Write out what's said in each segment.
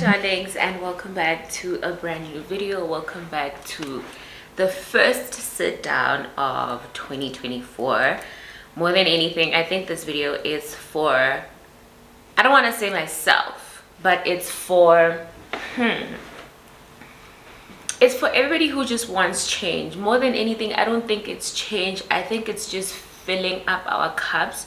darlings, and welcome back to a brand new video. Welcome back to the first sit down of 2024. More than anything, I think this video is for, I don't want to say myself, but it's for it's for everybody who just wants change. More than anything, I don't think it's change. I think it's just filling up our cups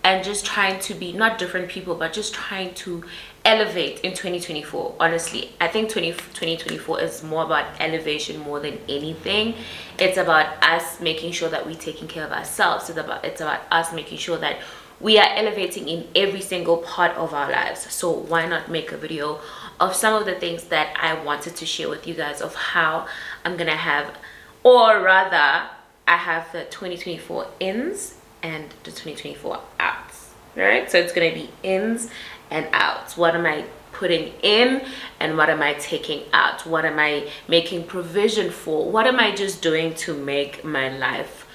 and just trying to be not different people, but just trying to elevate in 2024. Honestly, I think 2024 is more about elevation more than anything. It's about us making sure that we're taking care of ourselves. It's about us making sure that we are elevating in every single part of our lives. So why not make a video of some of the things that I wanted to share with you guys, of how I'm gonna have, or rather I have the 2024 ins and the 2024 outs. All right, so it's gonna be ins and outs. What am I putting in and what am I taking out? What am I making provision for? What am I just doing to make my life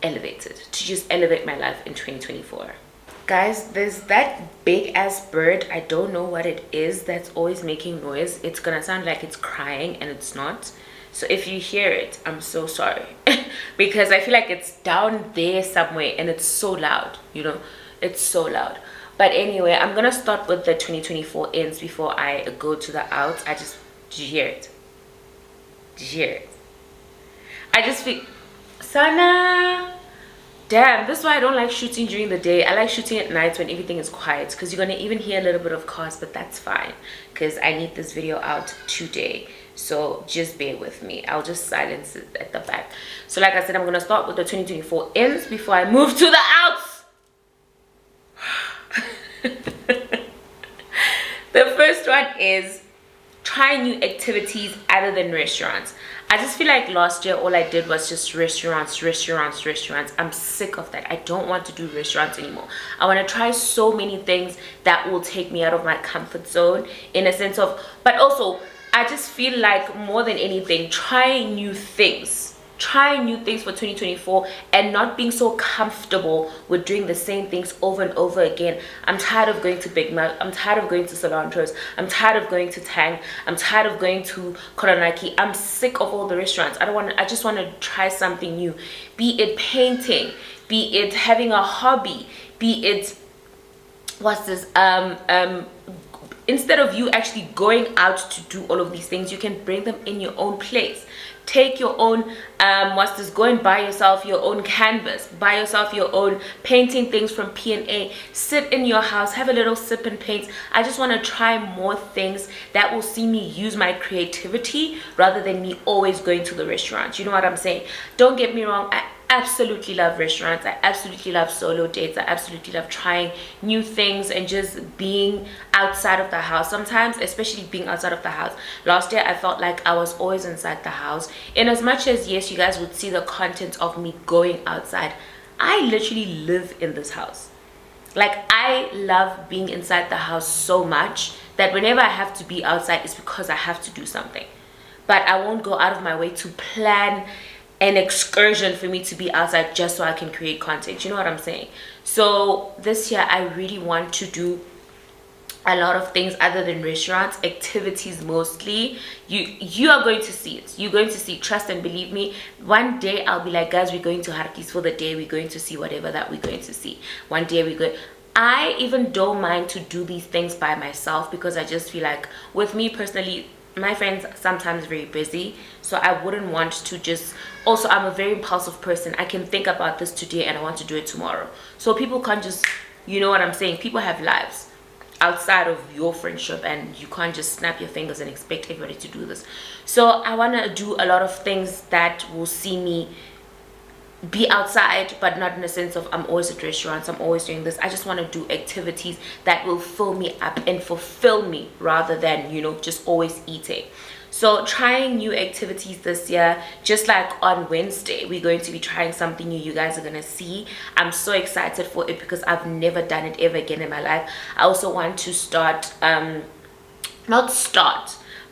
elevated, to just elevate my life in 2024? Guys, there's that big ass bird, I don't know what it is, that's always making noise. It's gonna sound like it's crying and it's not. So if you hear it, I'm so sorry. Because I feel like it's down there somewhere and it's so loud, you know, it's so loud. But anyway, I'm gonna start with the 2024 ins before I go to the outs. Did you hear it? Did you hear it? I just feel, Sana, damn, this is why I don't like shooting during the day. I like shooting at night when everything is quiet, because you're gonna even hear a little bit of cars, but that's fine because I need this video out today. So just bear with me. I'll just silence it at the back. So like I said, I'm gonna start with the 2024 ins before I move to the outs. The first one is try new activities other than restaurants. I just feel like last year all I did was just restaurants. I'm sick of that. I don't want to do restaurants anymore. I want to try so many things that will take me out of my comfort zone, in a sense of, but also I just feel like more than anything, trying new things for 2024 and not being so comfortable with doing the same things over and over again. I'm tired of going to Big Mac. I'm tired of going to Cilantros. I'm tired of going to Tang. I'm tired of going to Koronaki. I'm sick of all the restaurants. I just want to try something new. Be it painting, be it having a hobby, be it instead of you actually going out to do all of these things, you can bring them in your own place. Take your own go and buy yourself your own canvas, buy yourself your own painting things from P&A, sit in your house, have a little sip and paint. I just want to try more things that will see me use my creativity rather than me always going to the restaurant. You know what I'm saying? Don't get me wrong, I absolutely love restaurants. I absolutely love solo dates. I absolutely love trying new things and just being outside of the house. Sometimes, especially being outside of the house. Last year I felt like I was always inside the house, in as much as yes, you guys would see the content of me going outside. I literally live in this house. Like, I love being inside the house so much that whenever I have to be outside, it's because I have to do something. But I won't go out of my way to plan an excursion for me to be outside just so I can create content. You know what I'm saying? So this year I really want to do a lot of things other than restaurants, activities mostly. You are going to see it. You're going to see, trust and believe me. One day I'll be like, guys, we're going to Harkis for the day. We're going to see whatever that we're going to see. One day we're going. I even don't mind to do these things by myself, because I just feel like, with me personally, my friends sometimes very busy, so I wouldn't want to just, also I'm a very impulsive person. I can think about this today and I want to do it tomorrow. So people can't just, you know what I'm saying, people have lives outside of your friendship and you can't just snap your fingers and expect everybody to do this. So I want to do a lot of things that will see me be outside, but not in the sense of I'm always at restaurants, I'm always doing this. I just want to do activities that will fill me up and fulfill me, rather than, you know, just always eating. So trying new activities this year. Just like on Wednesday, we're going to be trying something new. You guys are gonna see. I'm so excited for it because I've never done it ever again in my life. I also want to start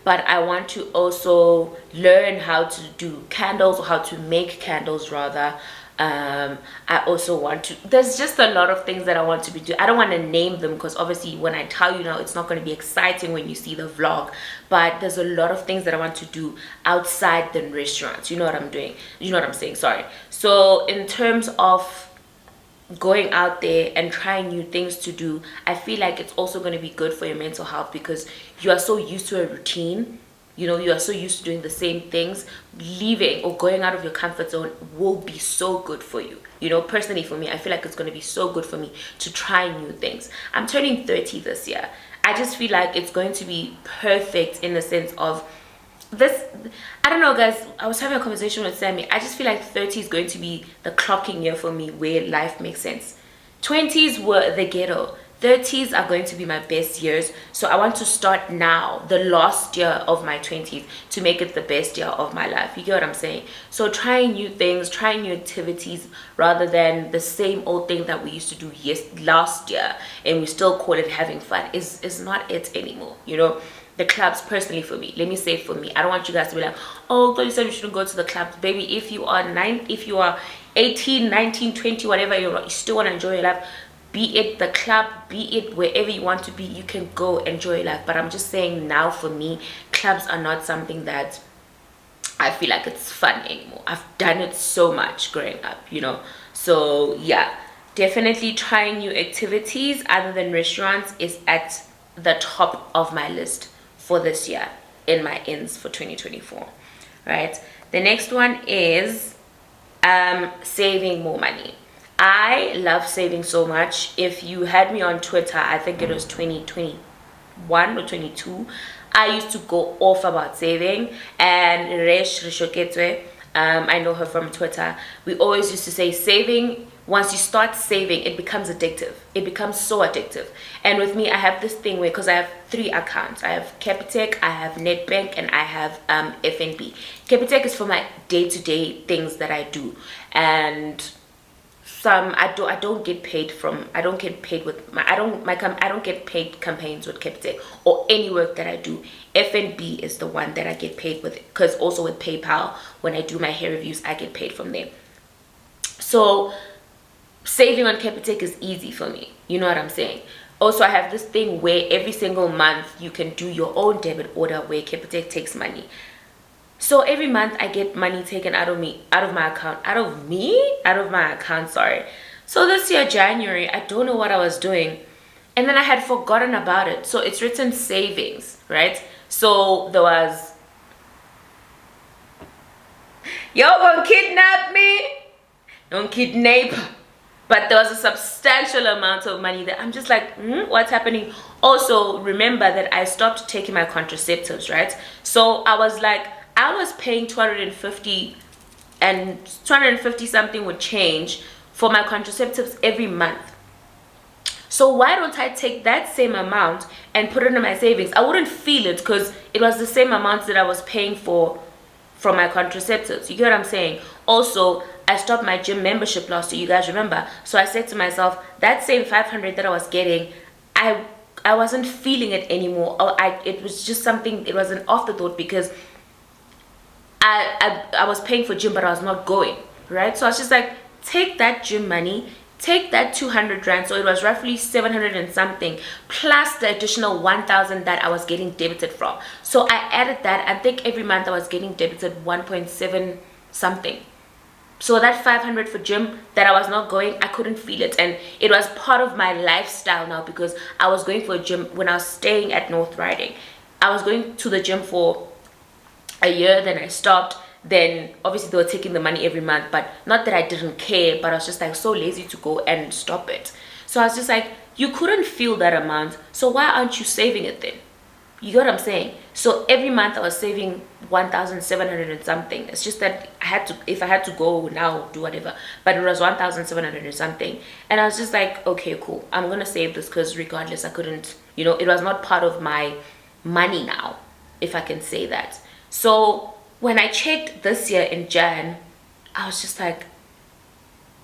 but I want to also learn how to do candles, or how to make candles rather. I also want to, there's just a lot of things that I want to be doing. I don't want to name them because obviously when I tell you now, it's not going to be exciting when you see the vlog, but there's a lot of things that I want to do outside the restaurants. You know what I'm doing, you know what I'm saying, sorry. So in terms of going out there and trying new things to do, I feel like it's also going to be good for your mental health because you are so used to a routine. You know, you are so used to doing the same things. Leaving or going out of your comfort zone will be so good for you. You know, personally for me, I feel like it's going to be so good for me to try new things. I'm turning 30 this year. I just feel like it's going to be perfect in the sense of this. I don't know, guys. I was having a conversation with Sammy. I just feel like 30 is going to be the clocking year for me where life makes sense. 20s were the ghetto. 30s are going to be my best years, so I want to start now, the last year of my 20s, to make it the best year of my life. You get what I'm saying? So trying new things, trying new activities rather than the same old thing that we used to do last year and we still call it having fun is not it anymore. You know, the clubs, personally for me, let me say for me, I don't want you guys to be like, oh, you said you shouldn't go to the clubs. Baby, if you are 18, 19, 20, whatever, you still want to enjoy your life, be it the club, be it wherever you want to be, you can go enjoy your life. But I'm just saying now, for me, clubs are not something that I feel like it's fun anymore. I've done it so much growing up, you know. So yeah, definitely trying new activities other than restaurants is at the top of my list for this year in my ends for 2024. Right, the next one is saving more money. I love saving so much. If you had me on Twitter, I think it was 2021 or 22, I used to go off about saving. And Resh Rishoketwe, I know her from Twitter, we always used to say saving, once you start saving, it becomes addictive. It becomes so addictive. And with me, I have this thing where, because I have 3 accounts, I have Capitec, I have Netbank, and I have FNB. Capitec is for my day-to-day things that I do, and I don't get paid campaigns with Capitec or any work that I do. FNB is the one that I get paid with, because also with PayPal, when I do my hair reviews, I get paid from there. So saving on Capitec is easy for me. You know what I'm saying? Also, I have this thing where every single month you can do your own debit order where Capitec takes money. So every month I get money taken out of my account, sorry. So this year, January, I don't know what I was doing, and then I had forgotten about it. So it's written savings, right? So there was, yo, gonna kidnap me? Don't kidnap. But there was a substantial amount of money that I'm just like, what's happening? Also, remember that I stopped taking my contraceptives, right? So I was like, I was paying 250 something would change for my contraceptives every month. So why don't I take that same amount and put it in my savings? I wouldn't feel it because it was the same amount that I was paying for my contraceptives. You get what I'm saying? Also, I stopped my gym membership last year, you guys remember? So I said to myself, that same 500 that I was getting, I wasn't feeling it anymore. It was just something, it was an afterthought because I was paying for gym, but I was not going, right? So I was just like, take that gym money, take that 200 rand, so it was roughly 700 and something, plus the additional 1,000 that I was getting debited from. So I added that. I think every month I was getting debited 1.7 something. So that 500 for gym that I was not going, I couldn't feel it, and it was part of my lifestyle now because I was going for a gym when I was staying at North Riding. I was going to the gym for a year, then I stopped. Then obviously they were taking the money every month, but not that I didn't care, but I was just like so lazy to go and stop it. So I was just like, you couldn't feel that amount, so why aren't you saving it then? You get what I'm saying? So every month I was saving 1,700 and something. It's just that if I had to go now, do whatever, but it was 1,700 and something, and I was just like, okay, cool, I'm gonna save this because regardless I couldn't, you know, it was not part of my money now, if I can say that. So when I checked this year in Jan, I was just like,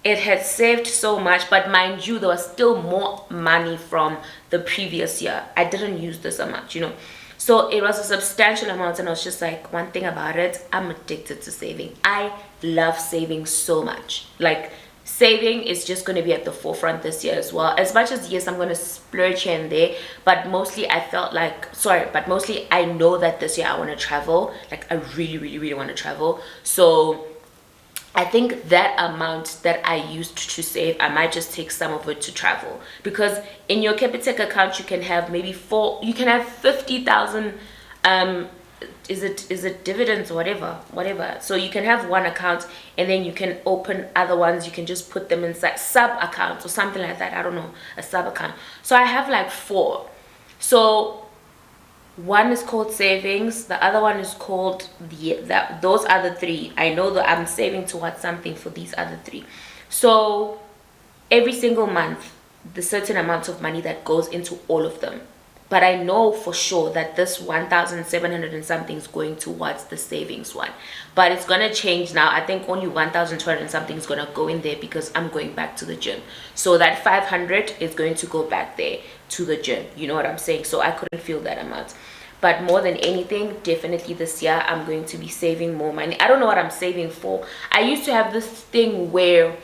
it had saved so much, but mind you, there was still more money from the previous year. I didn't use this amount, you know. So it was a substantial amount, and I was just like, one thing about it, I'm addicted to saving. I love saving so much. Like, saving is just going to be at the forefront this year as well. As much as, yes, I'm going to splurge here and there, but mostly I know that this year I want to travel. Like, I really, really, really want to travel. So I think that amount that I used to save, I might just take some of it to travel, because in your Capitec account you can have maybe 50,000 is it dividends or whatever. So you can have one account, and then you can open other ones. You can just put them inside sub accounts or something like that. I don't know, a sub account. So I have like 4. So one is called savings, the other one is called those other 3. I know that I'm saving towards something for these other 3. So every single month, the certain amount of money that goes into all of them. But I know for sure that this 1,700 and something is going towards the savings one. But it's going to change now. I think only 1,200 and something is going to go in there, because I'm going back to the gym. So that 500 is going to go back there to the gym. You know what I'm saying? So I couldn't feel that amount. But more than anything, definitely this year, I'm going to be saving more money. I don't know what I'm saving for. I used to have this thing where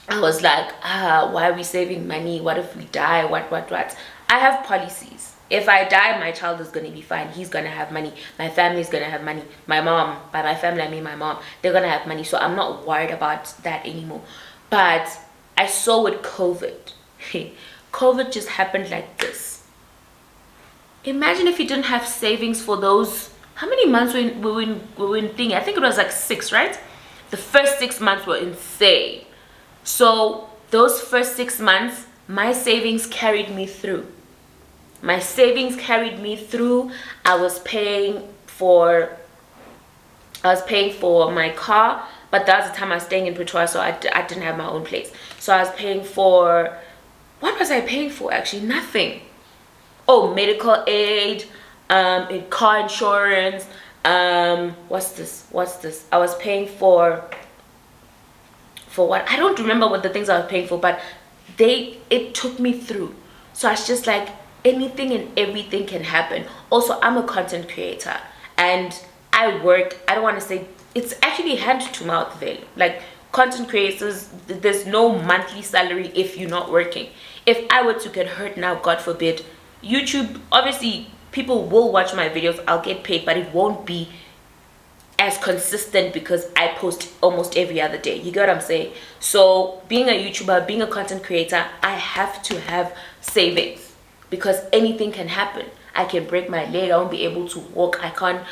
I was like, why are we saving money? What if we die? What? I have policies. If I die, my child is going to be fine. He's going to have money. My family is going to have money. My mom, by my family, I mean my mom, they're going to have money. So I'm not worried about that anymore. But I saw with COVID, COVID just happened like this. Imagine if you didn't have savings for those, how many months we were in thing? I think it was like 6, right? The first 6 months were insane. So those first 6 months, my savings carried me through. I was paying for my car, but that was the time I was staying in Pretoria, so I didn't have my own place. So I was paying for, what was I paying for actually? Nothing. Oh, medical aid, car insurance, what's this? I was paying for what? I don't remember what the things I was paying for, but it took me through. So I was just like, anything and everything can happen. Also, I'm a content creator, and I work, I don't want to say, it's actually hand to mouth value. Like, content creators, there's no monthly salary if you're not working. If I were to get hurt now, God forbid, YouTube, obviously people will watch my videos, I'll get paid, but it won't be as consistent because I post almost every other day. You get what I'm saying? So being a YouTuber, being a content creator, I have to have savings, because anything can happen. I can break my leg, I won't be able to walk, I can't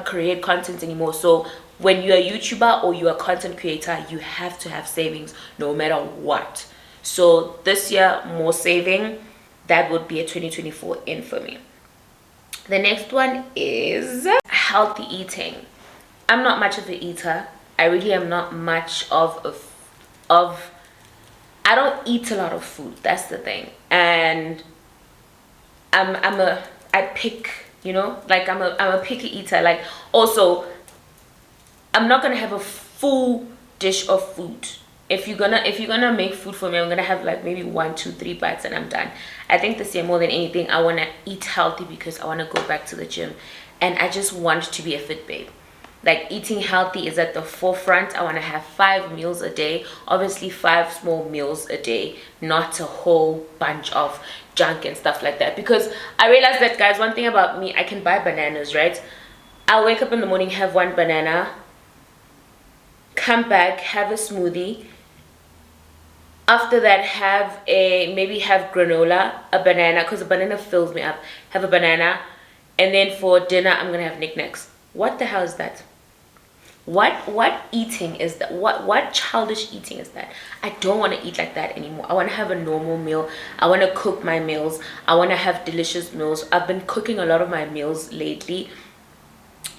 create content anymore. So when you're a YouTuber or you're a content creator, you have to have savings no matter what. So this year, more saving. That would be a 2024 in for me. The next one is healthy eating. I'm not much of an eater. I really am not much of I don't eat a lot of food. That's the thing. And I pick, you know, like I'm a picky eater. Like, also, I'm not gonna have a full dish of food. If you're gonna make food for me, I'm gonna have like maybe 1, 2, 3 bites and I'm done. I think this year more than anything, I wanna eat healthy because I wanna go back to the gym, and I just want to be a fit babe. Like, eating healthy is at the forefront. I want to have 5 meals a day, obviously 5 small meals a day, not a whole bunch of junk and stuff like that. Because I realized that, guys, one thing about me, I can buy bananas, right? I'll wake up in the morning, have 1 banana, come back, have a smoothie. After that, maybe have granola, a banana, because a banana fills me up, have a banana, and then for dinner I'm gonna have knickknacks. What the hell is that? What eating is that? What childish eating is that? I don't want to eat like that anymore. I want to have a normal meal. I want to cook my meals. I want to have delicious meals. I've been cooking a lot of my meals lately,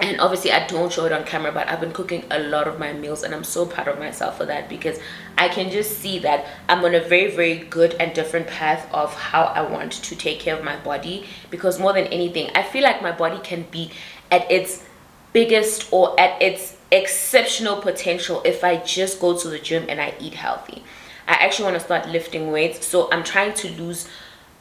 and obviously I don't show it on camera, but I've been cooking a lot of my meals, and I'm so proud of myself for that, because I can just see that I'm on a very, very good and different path of how I want to take care of my body. Because more than anything, I feel like my body can be at its biggest or at its exceptional potential if I just go to the gym and I eat healthy. I actually want to start lifting weights, so I'm trying to lose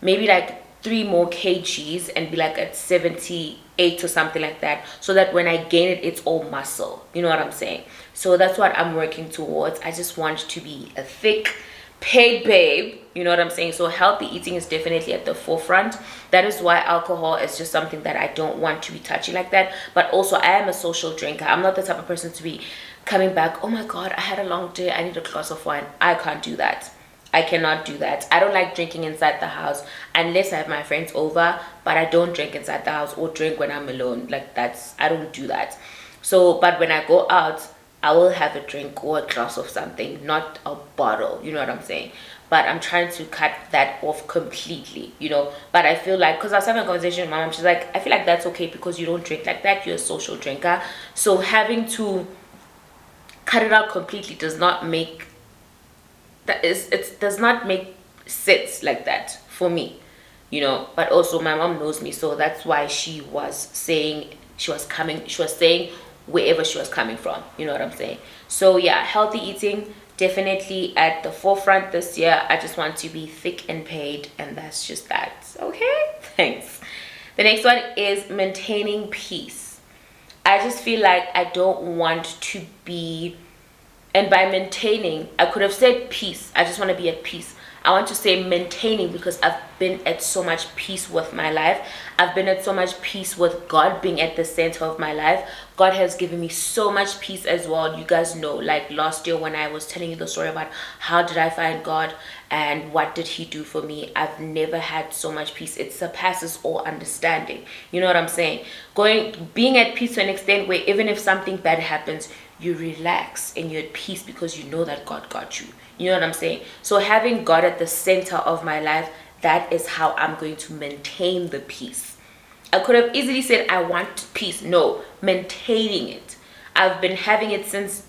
maybe like 3 more kgs and be like at 78 or something like that, so that when I gain it, it's all muscle. You know what I'm saying? So that's what I'm working towards. I just want to be a thick paid babe, you know what I'm saying? So healthy eating is definitely at the forefront. That is why alcohol is just something that I don't want to be touching like that. But also, I am a social drinker. I'm not the type of person to be coming back, oh my god, I had a long day, I need a glass of wine. I can't do that. I cannot do that. I don't like drinking inside the house unless I have my friends over, but I don't drink inside the house or drink when I'm alone. Like, that's, I don't do that. So, but when I go out, I will have a drink or a glass of something, not a bottle, you know what I'm saying? But I'm trying to cut that off completely, you know? But I feel like, because I was having a conversation with my mom, she's like, I feel like that's okay because you don't drink like that, you're a social drinker. So having to cut it out completely does not make, it does not make sense like that for me, you know? But also my mom knows me, so that's why she was saying wherever she was coming from, you know what I'm saying? So yeah, healthy eating definitely at the forefront this year. I just want to be thick and paid, and that's just that. Okay, thanks. The next one is maintaining peace. I just feel like I don't want to be, and by maintaining, I could have said peace. I just want to be at peace. I want to say maintaining because I've been at so much peace with my life. I've been at so much peace with God being at the center of my life. God has given me so much peace as well. You guys know, like last year when I was telling you the story about how did I find God and what did he do for me, I've never had so much peace. It surpasses all understanding. You know what I'm saying? Being at peace to an extent where even if something bad happens, you relax and you're at peace because you know that God got you. You know what I'm saying? So having God at the center of my life, that is how I'm going to maintain the peace. I could have easily said I want peace. No, maintaining it. I've been having it since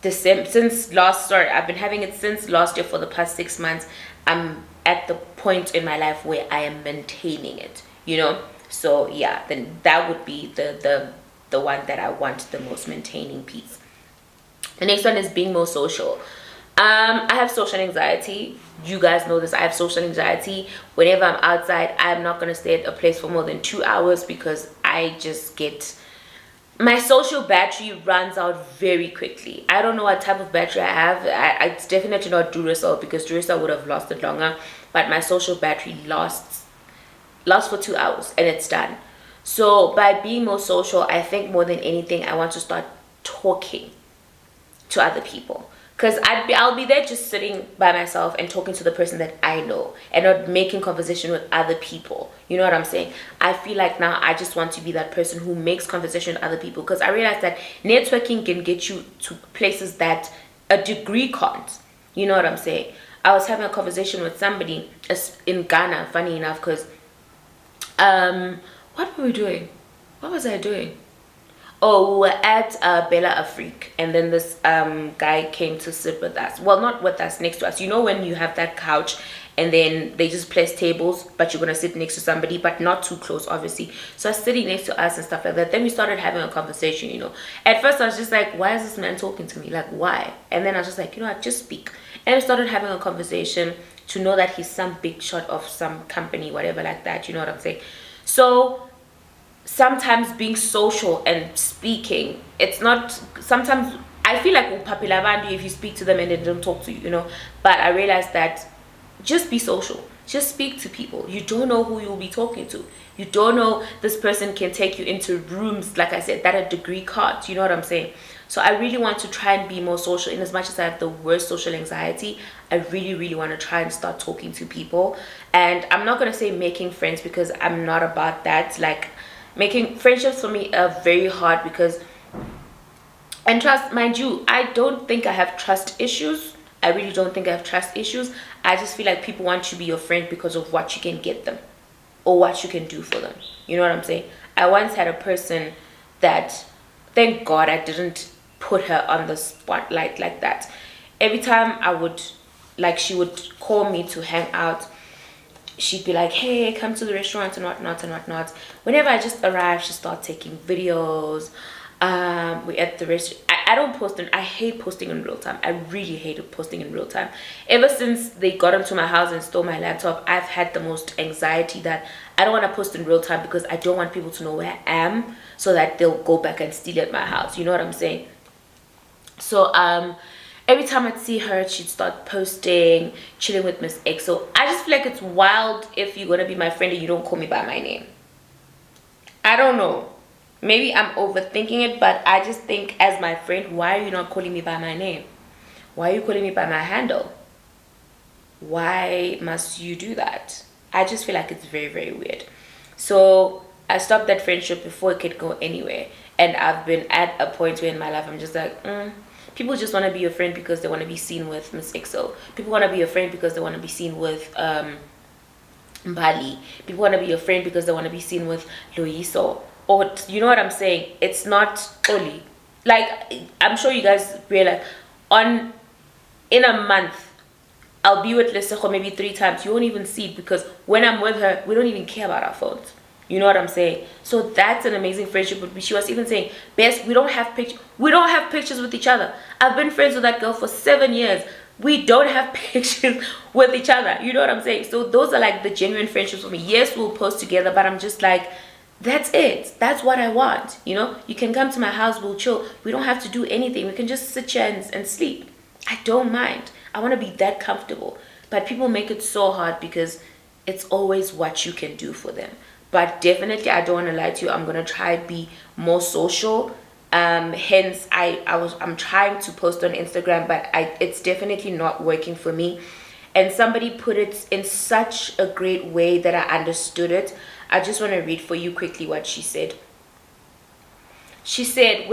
I've been having it since last year for the past 6 months. I'm at the point in my life where I am maintaining it, you know? So yeah, then that would be the one that I want the most, maintaining peace. The next one is being more social. I have social anxiety. You guys know this. I have social anxiety. Whenever I'm outside, I'm not going to stay at a place for more than 2 hours because I just get, my social battery runs out very quickly. I don't know what type of battery I have. It's definitely not Duracell because Duracell would have lasted longer, but my social battery lasts for 2 hours and it's done. So by being more social, I think more than anything, I want to start talking to other people. Because I'll be there just sitting by myself and talking to the person that I know and not making conversation with other people. You know what I'm saying? I feel like now I just want to be that person who makes conversation with other people, because I realize that networking can get you to places that a degree can't. You know what I'm saying? I was having a conversation with somebody in Ghana, funny enough, because what were we doing? What was I doing? Oh, we were at Bella Afrique, and then this guy came to sit with us. Well, not with us, next to us. You know when you have that couch and then they just place tables, but you're going to sit next to somebody, but not too close, obviously. So I was sitting next to us and stuff like that. Then we started having a conversation, you know. At first, I was just like, why is this man talking to me? Like, why? And then I was just like, you know what, just speak. And we started having a conversation to know that he's some big shot of some company, whatever like that. You know what I'm saying? So sometimes being social and speaking, it's not, sometimes I feel like if you speak to them and they don't talk to you, you know. But I realized that just be social, just speak to people. You don't know who you'll be talking to. You don't know, this person can take you into rooms, like I said, that a degree can't. You know what I'm saying? So I really want to try and be more social. In as much as I have the worst social anxiety, I really want to try and start talking to people. And I'm not going to say making friends, because I'm not about that. Like, making friendships for me are very hard because, and trust, mind you, I don't think I have trust issues. I really don't think I have trust issues. I just feel like people want to be your friend because of what you can get them or what you can do for them. You know what I'm saying? I once had a person that, thank God I didn't put her on the spotlight like that. Every time I would, like, she would call me to hang out, she'd be like, hey, come to the restaurant and whatnot and whatnot. Whenever I just arrived, she'd start taking videos. We at the restaurant. I don't post I hate posting in real time. I really hate posting in real time. Ever since they got into my house and stole my laptop, I've had the most anxiety that I don't want to post in real time because I don't want people to know where I am so that they'll go back and steal at my house. You know what I'm saying? So every time I'd see her, she'd start posting, chilling with Miss X. So I just feel like it's wild if you're gonna be my friend and you don't call me by my name. I don't know. Maybe I'm overthinking it, but I just think as my friend, why are you not calling me by my name? Why are you calling me by my handle? Why must you do that? I just feel like it's very, very weird. So I stopped that friendship before it could go anywhere. And I've been at a point where in my life I'm just like, people just want to be your friend because they want to be seen with Miss XO. People want to be your friend because they want to be seen with Mbali. People want to be your friend because they want to be seen with Loiso. Or, you know what I'm saying? It's not Xoli. Like, I'm sure you guys realize, in a month, I'll be with Lesego maybe 3 times. You won't even see it because when I'm with her, we don't even care about our phones. You know what I'm saying? So that's an amazing friendship with me. She was even saying, Bess, we don't have pictures with each other. I've been friends with that girl for 7 years. We don't have pictures with each other. You know what I'm saying? So those are like the genuine friendships for me. Yes, we'll post together, but I'm just like, that's it. That's what I want. You know, you can come to my house, we'll chill. We don't have to do anything. We can just sit here and sleep. I don't mind. I want to be that comfortable. But people make it so hard because it's always what you can do for them. But definitely, I don't want to lie to you. I'm going to try to be more social. Hence, I'm trying to post on Instagram, but it's definitely not working for me. And somebody put it in such a great way that I understood it. I just want to read for you quickly what she said. She said,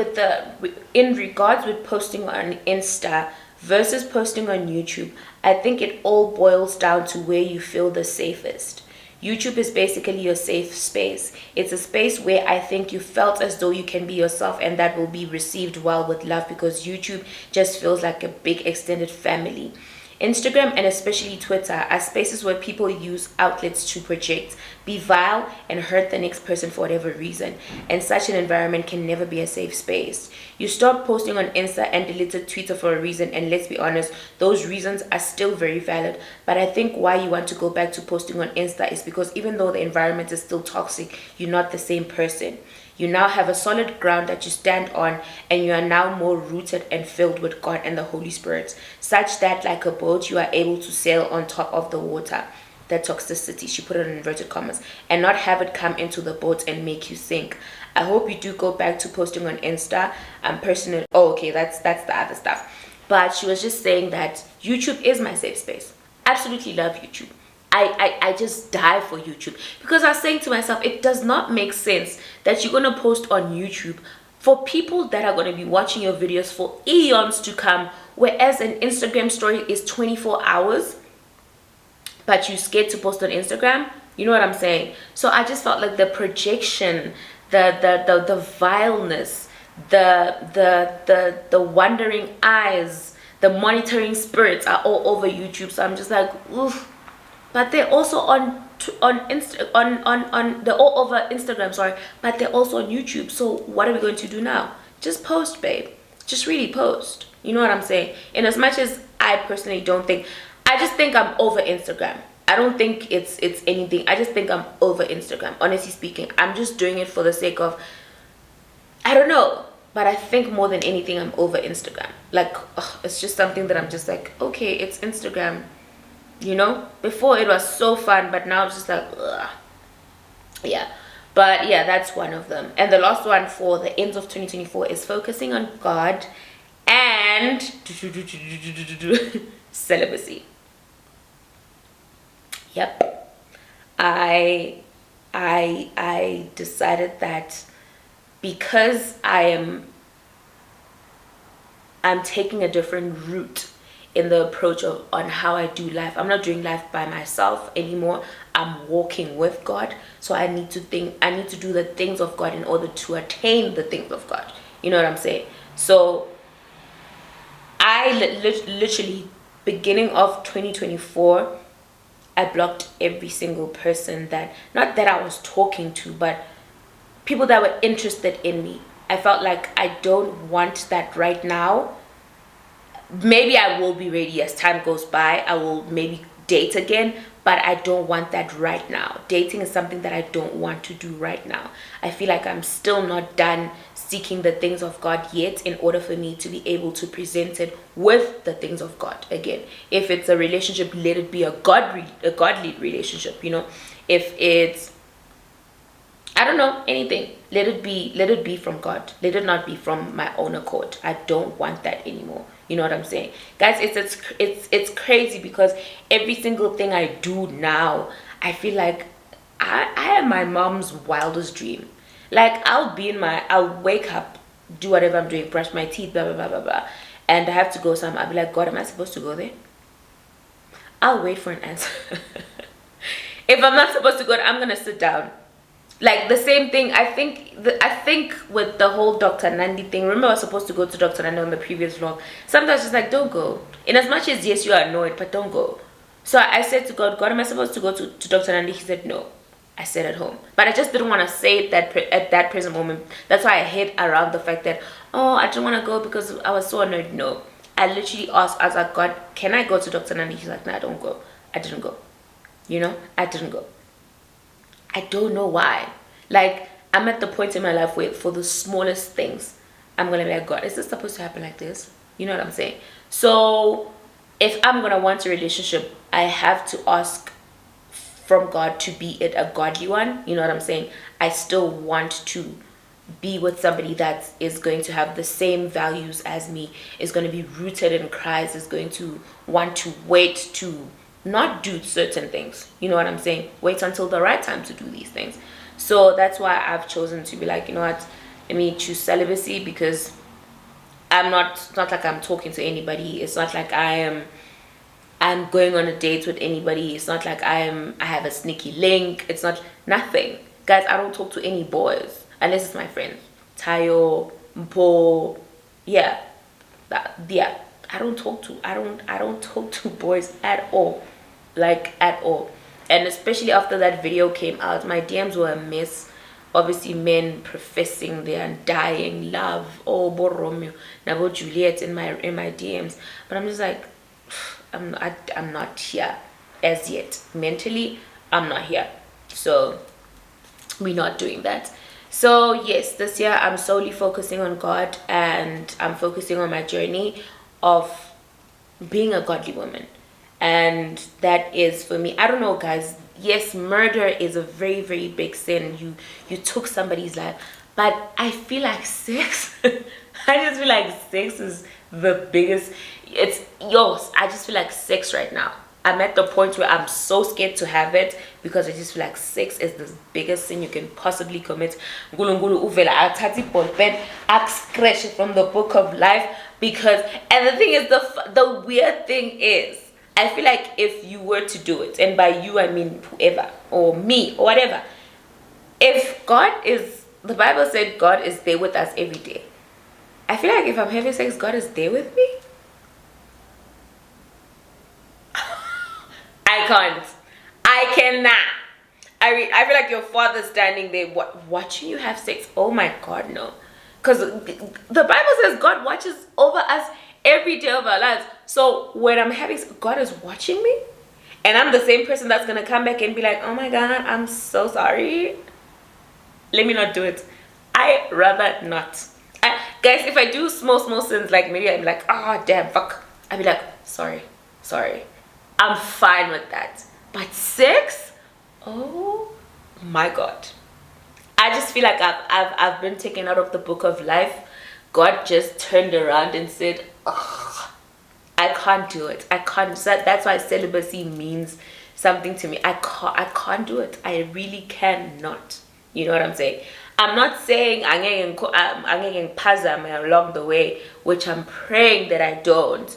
in regards with posting on Insta versus posting on YouTube, I think it all boils down to where you feel the safest. YouTube is basically your safe space. It's a space where I think you felt as though you can be yourself and that will be received well with love because YouTube just feels like a big extended family. Instagram and especially Twitter are spaces where people use outlets to project, be vile, and hurt the next person for whatever reason. And such an environment can never be a safe space. You stopped posting on Insta and deleted Twitter for a reason, and let's be honest, those reasons are still very valid. But I think why you want to go back to posting on Insta is because even though the environment is still toxic, you're not the same person. You now have a solid ground that you stand on, and you are now more rooted and filled with God and the Holy Spirit, such that like a boat, you are able to sail on top of the water. That toxicity, she put it in inverted commas, and not have it come into the boat and make you sink. I hope you do go back to posting on Insta. Personally, that's the other stuff. But she was just saying that YouTube is my safe space. Absolutely love YouTube. I just die for YouTube because I was saying to myself, it does not make sense that you're going to post on YouTube for people that are going to be watching your videos for eons to come, whereas an Instagram story is 24 hours, but you're scared to post on Instagram. You know what I'm saying? So I just felt like the projection, the vileness, the wandering eyes, the monitoring spirits are all over YouTube. So I'm just like, oof. But they're also they're all over Instagram, sorry, but they're also on YouTube. So what are we going to do now? Just post, babe. Just really post. You know what I'm saying? And as much as I personally I just think I'm over Instagram. I don't think it's anything. I just think I'm over Instagram. Honestly speaking, I'm just doing it for the sake of, I don't know. But I think more than anything, I'm over Instagram. Like, it's just something that I'm just like, okay, it's Instagram. You know, before it was so fun, but now it's just like, ugh. Yeah. But yeah, that's one of them. And the last one for the ends of 2024 is focusing on God and celibacy. Yep. I decided that because I'm taking a different route in the approach on how I do life. I'm not doing life by myself anymore. I'm walking with God. So I need to do the things of God in order to attain the things of God. You know what I'm saying? So I literally, beginning of 2024, I blocked every single person not that I was talking to, but people that were interested in me. I felt like I don't want that right now. Maybe I will be ready as time goes by. I will maybe date again, but I don't want that right now. Dating is something that I don't want to do right now. I feel like I'm still not done seeking the things of God yet, in order for me to be able to present it with the things of God again. If it's a relationship, let it be a godly relationship, you know. If it's, I don't know, anything, let it be from God. Let it not be from my own accord. I don't want that anymore. You know what I'm saying, guys? It's crazy, because every single thing I do now, I feel like I am my mom's wildest dream. Like, I'll wake up, do whatever I'm doing, brush my teeth, blah blah blah blah blah, and I have to go somewhere. I'll be like, God, am I supposed to go there? I'll wait for an answer. If I'm not supposed to go, I'm gonna sit down. Like, the same thing, I think with the whole Dr. Nandi thing. Remember, I was supposed to go to Dr. Nandi on the previous vlog. Sometimes it's like, don't go. In as much as, yes, you are annoyed, but don't go. So I said to God, am I supposed to go to Dr. Nandi? He said no. I stayed at home. But I just didn't want to say it at that present moment. That's why I hid around the fact that, oh, I didn't want to go because I was so annoyed. No. I literally asked, I was like, God, can I go to Dr. Nandi? He's like, nah, don't go. I didn't go. You know, I didn't go. I don't know why. Like, I'm at the point in my life where for the smallest things, I'm going to be like, God, is this supposed to happen like this? You know what I'm saying? So if I'm going to want a relationship, I have to ask from God to be it a godly one. You know what I'm saying? I still want to be with somebody that is going to have the same values as me, is going to be rooted in Christ, is going to want to wait to not do certain things. You know what I'm saying? Wait until the right time to do these things. So that's why I've chosen to be like, you know what, let me choose celibacy, because it's not like I'm talking to anybody. It's not like I'm going on a date with anybody. It's not like I have a sneaky link. It's not, nothing. Guys, I don't talk to any boys unless it's my friends. Tayo, Mpo, yeah. I don't talk to boys at all. Like, at all. And especially after that video came out, my DMs were a mess. Obviously, men professing their undying love. Oh, Bo Romeo, Nabo Juliet in my DMs. But I'm just like, I'm not here as yet. Mentally, I'm not here. So we're not doing that. So yes, this year I'm solely focusing on God, and I'm focusing on my journey of being a godly woman. And that is, for me, I don't know, guys, yes, murder is a very, very big sin. You took somebody's life, but I feel like sex I just feel like sex is the biggest. It's yours. I just feel like sex right now, I'm at the point where I'm so scared to have it, because I just feel like sex is the biggest sin you can possibly commit. Ngulungulu uvela athathi ballpen scratch from the book of life. Because, and the thing is, the weird thing is, I feel like if you were to do it, and by you I mean whoever, or me, or whatever, if God is, the Bible said God is there with us every day. I feel like if I'm having sex, God is there with me. I cannot. I feel like your father's standing there watching you have sex. Oh my God, no. Because the Bible says God watches over us every day of our lives. So when I'm having sex, God is watching me. And I'm the same person that's going to come back and be like, oh my God, I'm so sorry. Let me not do it. I rather not. Guys, if I do small sins, like maybe I'm like, oh damn, fuck. I'd be like, sorry. I'm fine with that. But sex? Oh my God. I just feel like I've been taken out of the book of life. God just turned around and said, oh, I can't do it. I can't. So that's why celibacy means something to me. I can't do it. I really cannot. You know what I'm saying? I'm not saying I'm getting pazam along the way, which I'm praying that I don't.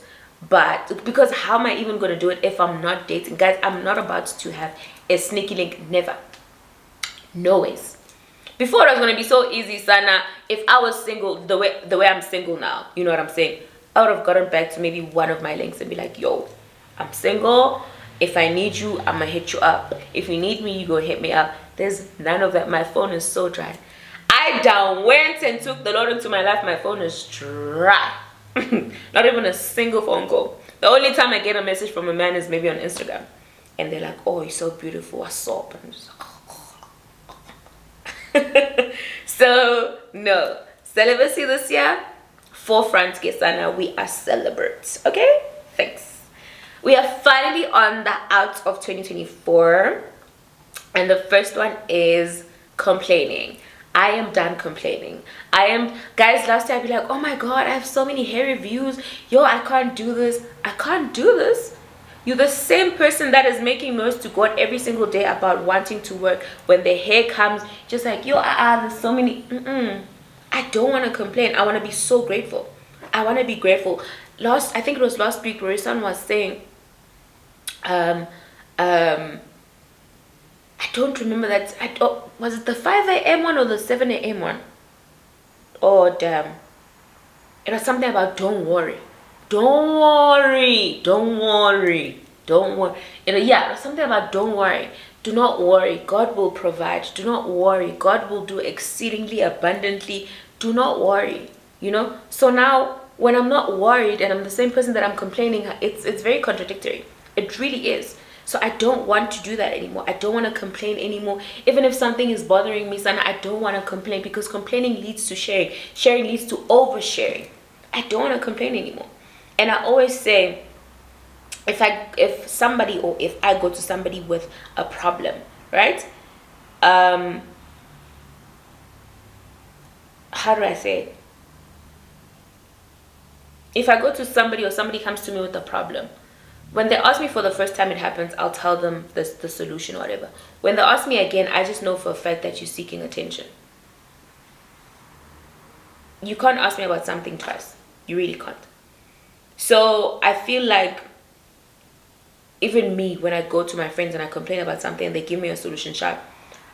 But because how am I even going to do it if I'm not dating? Guys, I'm not about to have a sneaky link. Never. No ways. Before it was going to be so easy, Sana. If I was single the way I'm single now, you know what I'm saying, I would have gotten back to maybe one of my links and be like, yo, I'm single. If I need you, I'm gonna hit you up. If you need me, you go hit me up. There's none of that. My phone is so dry. I down went and took the Lord into my life. My phone is dry. Not even a single phone call. The only time I get a message from a man is maybe on Instagram, and they're like, "Oh, you're so beautiful, I saw." And I'm just like, so no, celibacy this year, forefront, Gesana. We are celebrates. Okay, thanks. We are finally on the out of 2024, and the first one is complaining. I am done complaining. Guys, last year I'd be like, oh my god, I have so many hair reviews. Yo, I can't do this. I can't do this. You're the same person that is making noise to God every single day about wanting to work. When the hair comes, just like, yo, there's so many. I don't want to complain. I want to be so grateful. I want to be grateful. I think it was last week, where someone was saying, I don't remember that. Was it the 5 a.m. one or the 7 a.m. one? Oh, damn. It was something about don't worry. Don't worry. Don't worry. Don't worry. Yeah, it was something about don't worry. Do not worry. God will provide. Do not worry. God will do exceedingly abundantly. Do not worry. You know? So now, when I'm not worried and I'm the same person that I'm complaining, it's very contradictory. It really is. So I don't want to do that anymore. I don't want to complain anymore. Even if something is bothering me, Sana, I don't want to complain, because complaining leads to sharing. Sharing leads to oversharing. I don't want to complain anymore. And I always say, if somebody, or if I go to somebody with a problem, right? How do I say it? If I go to somebody, or somebody comes to me with a problem, when they ask me for the first time it happens, I'll tell them the solution or whatever. When they ask me again, I just know for a fact that you're seeking attention. You can't ask me about something twice. You really can't. So I feel like, even me, when I go to my friends and I complain about something and they give me a solution sharp,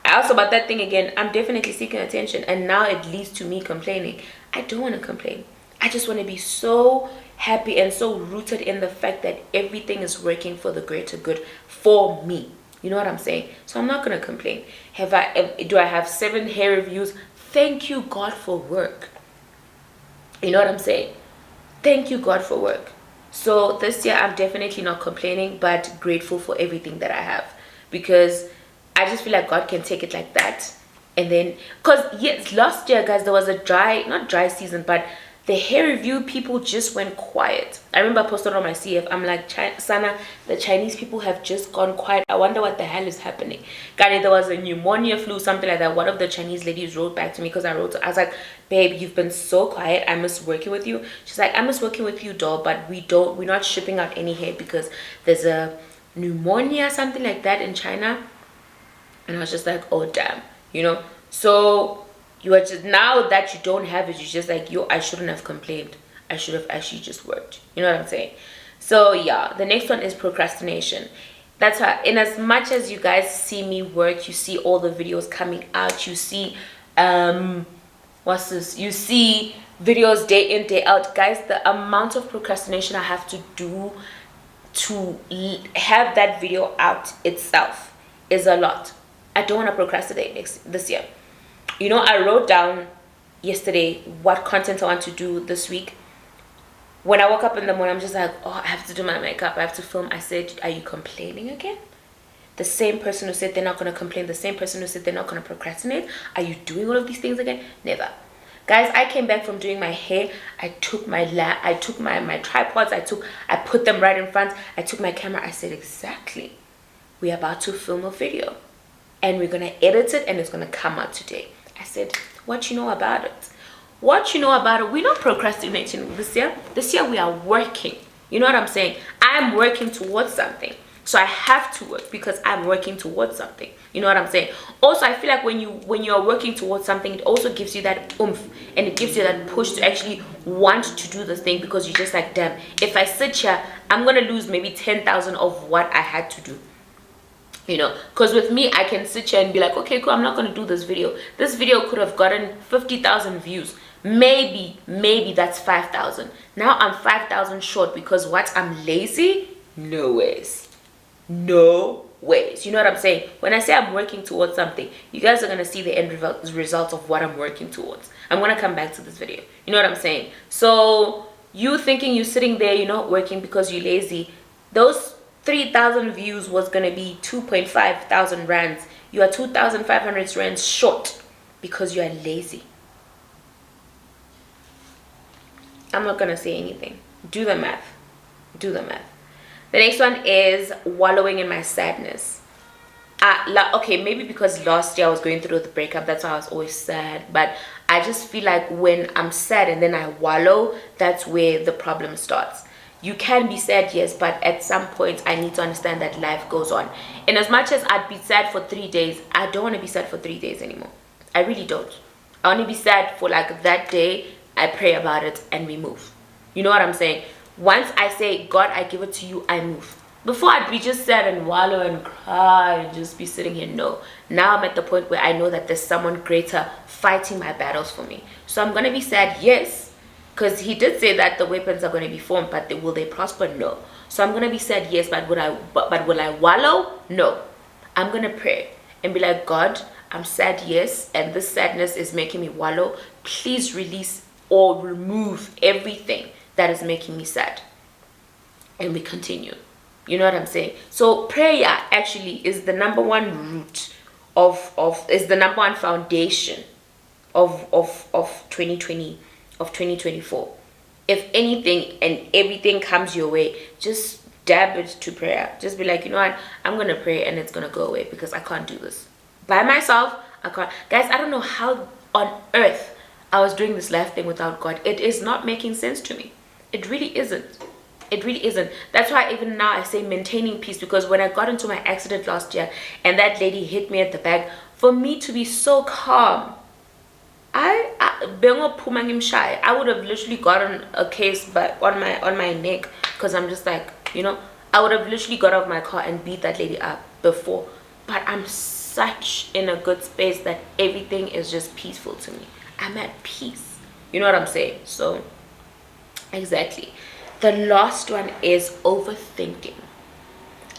I ask about that thing again, I'm definitely seeking attention. And now it leads to me complaining. I don't want to complain. I just want to be so happy and so rooted in the fact that everything is working for the greater good for me. You know what I'm saying? So I'm not going to complain. Do I have 7 hair reviews? Thank you, God, for work. You know what I'm saying? Thank you, God, for work. So this year, I'm definitely not complaining, but grateful for everything that I have, because I just feel like God can take it like that. And then, because yes, last year, guys, there was a not dry season, but the hair review people just went quiet. I remember I posted on my CF, I'm like, Sana, the Chinese people have just gone quiet. I wonder what the hell is happening. Gani, there was a pneumonia flu, something like that. One of the Chinese ladies wrote back to me, because I was like, babe, you've been so quiet. I miss working with you. She's like, I miss working with you, doll, but we're not shipping out any hair because there's a pneumonia, something like that in China. And I was just like, oh, damn, you know? So you are just, now that you don't have it, you're just like, yo, I shouldn't have complained. I should have actually just worked. You know what I'm saying? So yeah, the next one is procrastination. That's why, in as much as you guys see me work, you see all the videos coming out, you see what's this? You see videos day in, day out. Guys, the amount of procrastination I have to do to have that video out itself is a lot. I don't want to procrastinate this year. You know, I wrote down yesterday what content I want to do this week. When I woke up in the morning, I'm just like, oh, I have to do my makeup, I have to film. I said, are you complaining again? The same person who said they're not going to complain, the same person who said they're not going to procrastinate, are you doing all of these things again? Never. Guys, I came back from doing my hair. I took my tripods, I put them right in front. I took my camera. I said, exactly, we're about to film a video and we're going to edit it and it's going to come out today. I said, what you know about it? What you know about it? We're not procrastinating this year. This year we are working. You know what I'm saying? I'm working towards something. So I have to work because I'm working towards something. You know what I'm saying? Also, I feel like when you are working towards something, it also gives you that oomph and it gives you that push to actually want to do the thing, because you're just like, damn, if I sit here, I'm going to lose maybe 10,000 of what I had to do. You know, because with me, I can sit here and be like, okay, cool, I'm not going to do this video. This video could have gotten 50,000 views. Maybe that's 5,000. Now I'm 5,000 short because what? I'm lazy? No ways. No ways. You know what I'm saying? When I say I'm working towards something, you guys are going to see the end result of what I'm working towards. I'm going to come back to this video. You know what I'm saying? So you thinking you're sitting there, you're not working because you're lazy, those 3,000 views was going to be 2.5 thousand rands. You are 2,500 rands short because you are lazy. I'm not going to say anything. Do the math. Do the math. The next one is wallowing in my sadness. Okay, maybe because last year I was going through the breakup, that's why I was always sad. But I just feel like when I'm sad and then I wallow, that's where the problem starts. You can be sad, yes, but at some point I need to understand that life goes on. And as much as I'd be sad for 3 days, I don't want to be sad for 3 days anymore. I really don't. I want to be sad for like that day. I pray about it and we move. You know what I'm saying? Once I say, God, I give it to you, I move. Before I'd be just sad and wallow and cry and just be sitting here. No. Now I'm at the point where I know that there's someone greater fighting my battles for me. So I'm going to be sad, yes. Because he did say that the weapons are going to be formed, but will they prosper? No. So I'm going to be sad, yes, but will I wallow? No. I'm going to pray and be like, God, I'm sad, yes, and this sadness is making me wallow. Please release or remove everything that is making me sad. And we continue. You know what I'm saying? So prayer actually is the number one root is the number one foundation of 2020, of 2024. If anything and everything comes your way, just dab it to prayer. Just be like, you know what? I'm going to pray and it's going to go away because I can't do this. By myself, I can't. Guys, I don't know how on earth I was doing this life thing without God. It is not making sense to me. It really isn't. It really isn't. That's why even now I say maintaining peace, because when I got into my accident last year and that lady hit me at the back, for me to be so calm, I would have literally gotten a case on my neck, because I'm just like, you know, I would have literally got out of my car and beat that lady up before. But I'm such in a good space that everything is just peaceful to me. I'm at peace. You know what I'm saying? So exactly. The last one is overthinking.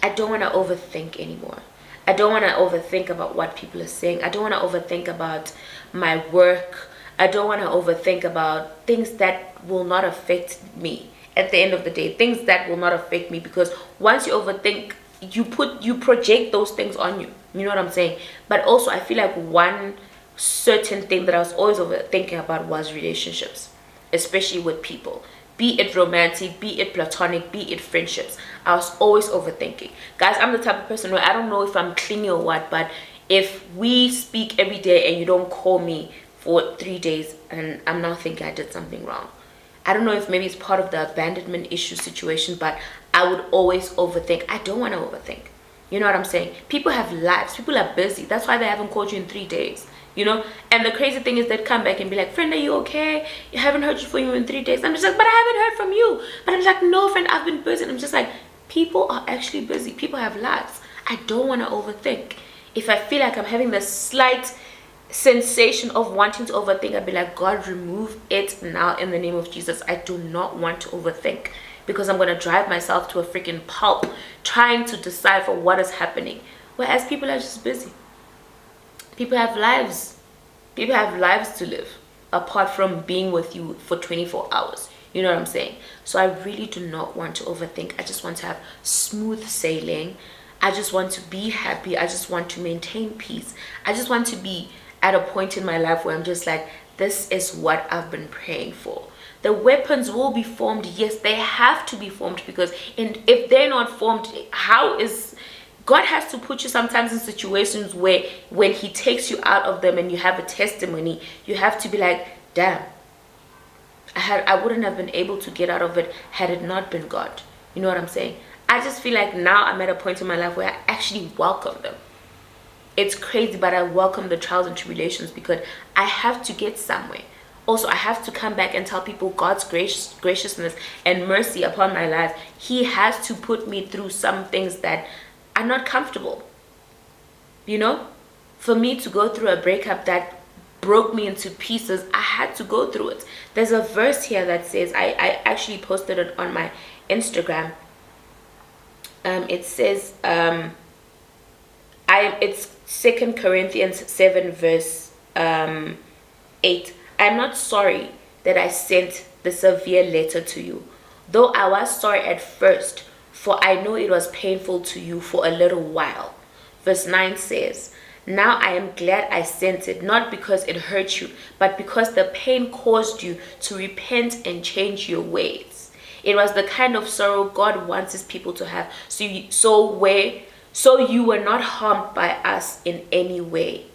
I don't want to overthink anymore. I don't want to overthink about what people are saying. I don't want to overthink about my work. I don't want to overthink about things that will not affect me at the end of the day. Things that will not affect me, because once you overthink, you project those things on you. You know what I'm saying? But also I feel like one certain thing that I was always overthinking about was relationships, especially with people. Be it romantic, be it platonic, be it friendships. I was always overthinking. Guys, I'm the type of person where I don't know if I'm clingy or what, but if we speak every day and you don't call me for 3 days, and I'm now thinking I did something wrong. I don't know if maybe it's part of the abandonment issue situation, but I would always overthink. I don't want to overthink. You know what I'm saying? People have lives. People are busy. That's why they haven't called you in 3 days. You know, and the crazy thing is they'd come back and be like, friend, are you okay? I haven't heard from you in 3 days. I'm just like, but I haven't heard from you. But I'm like, no, friend, I've been busy. And I'm just like, people are actually busy. People have lives. I don't want to overthink. If I feel like I'm having the slight sensation of wanting to overthink, I'd be like, God, remove it now in the name of Jesus. I do not want to overthink, because I'm going to drive myself to a freaking pulp trying to decipher what is happening. Whereas people are just busy. People have lives. People have lives to live apart from being with you for 24 hours. You know what I'm saying? So I really do not want to overthink. I just want to have smooth sailing. I just want to be happy. I just want to maintain peace. I just want to be at a point in my life where I'm just like, this is what I've been praying for. The weapons will be formed. Yes, they have to be formed, because if they're not formed, how is... God has to put you sometimes in situations where when he takes you out of them and you have a testimony, you have to be like, damn, I wouldn't have been able to get out of it had it not been God. You know what I'm saying? I just feel like now I'm at a point in my life where I actually welcome them. It's crazy, but I welcome the trials and tribulations, because I have to get somewhere. Also, I have to come back and tell people God's graciousness and mercy upon my life. He has to put me through some things that are not comfortable. You know, for me to go through a breakup that broke me into pieces, I had to go through it. There's a verse here that says, I actually posted it on my Instagram. It says, It's 2 Corinthians 7 verse 8. I'm not sorry that I sent the severe letter to you, though I was sorry at first, for I know it was painful to you for a little while. Verse 9 says, now I am glad I sent it, not because it hurt you, but because the pain caused you to repent and change your ways. It was the kind of sorrow God wants his people to have, so you were not harmed by us in any way.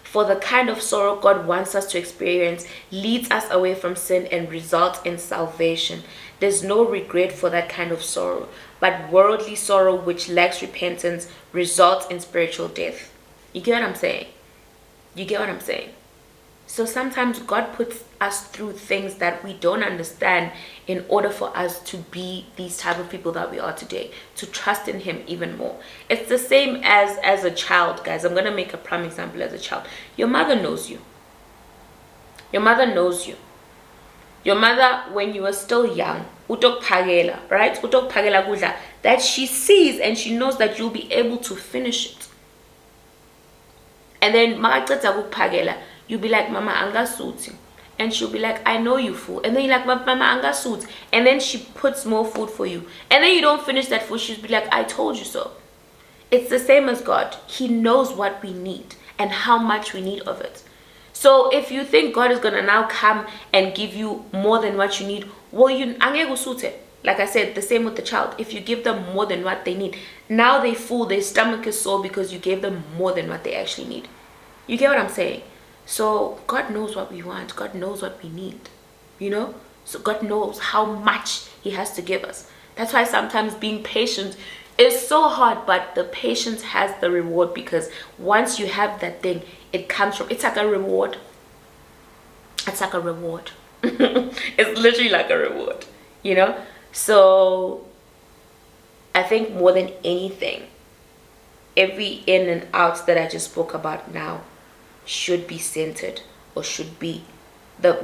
For the kind of sorrow God wants us to experience leads us away from sin and results in salvation. There's no regret for that kind of sorrow, but worldly sorrow which lacks repentance results in spiritual death. You get what I'm saying? You get what I'm saying? So sometimes God puts us through things that we don't understand in order for us to be these type of people that we are today, to trust in him even more. It's the same as a child, guys. I'm going to make a prime example as a child. Your mother knows you. Your mother knows you. Your mother, when you were still young, utokphakela, right? Utokphakela kudla, that she sees and she knows that you'll be able to finish it. And then makaqeda ukuphakela, you'll be like, mama angasuthi, and she'll be like, I know you fool. And then you're like, mama angasuthi, and then she puts more food for you, and then you don't finish that food. She'll be like, I told you so. It's the same as God. He knows what we need and how much we need of it. So if you think God is gonna now come and give you more than what you need, well, you angeke usuthe. Like I said, the same with the child. If you give them more than what they need, now they full, their stomach is sore because you gave them more than what they actually need. You get what I'm saying? So God knows what we want. God knows what we need. You know? So God knows how much he has to give us. That's why sometimes being patient is so hard, but the patience has the reward, because once you have that thing, it comes from, it's like a reward. It's like a reward. It's literally like a reward, you know? So I think more than anything, every in and out that I just spoke about now should be centered, or should be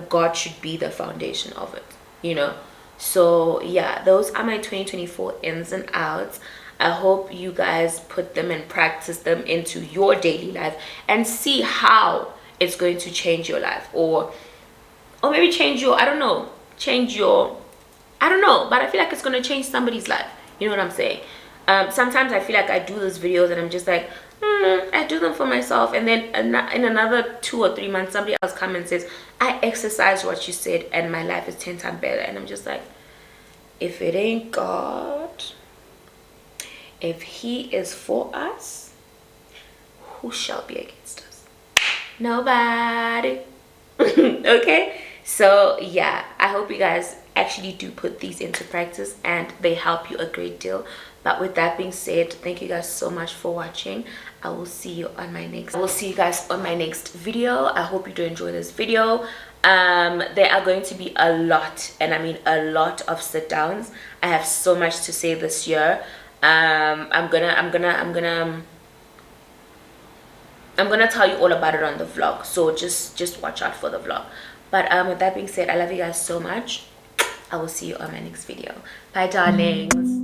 God should be the foundation of it, you know? So yeah, those are my 2024 ins and outs. I hope you guys put them and practice them into your daily life and see how it's going to change your life, or maybe change your, I don't know, but I feel like it's going to change somebody's life. You know what I'm saying? Sometimes I feel like I do these videos and I'm just like, I do them for myself, and then in another 2 or 3 months somebody else comes and says, I exercised what you said and my life is 10 times better. And I'm just like, if it ain't God, if he is for us, who shall be against us? Nobody. Okay, so yeah, I hope you guys actually do put these into practice and they help you a great deal. But with that being said, thank you guys so much for watching. I will see you guys on my next video. I hope you do enjoy this video. There are going to be a lot, and I mean a lot, of sit downs. I have so much to say this year. I'm gonna tell you all about it on the vlog, so just watch out for the vlog. But with that being said, I love you guys so much. I will see you on my next video. Bye, darlings.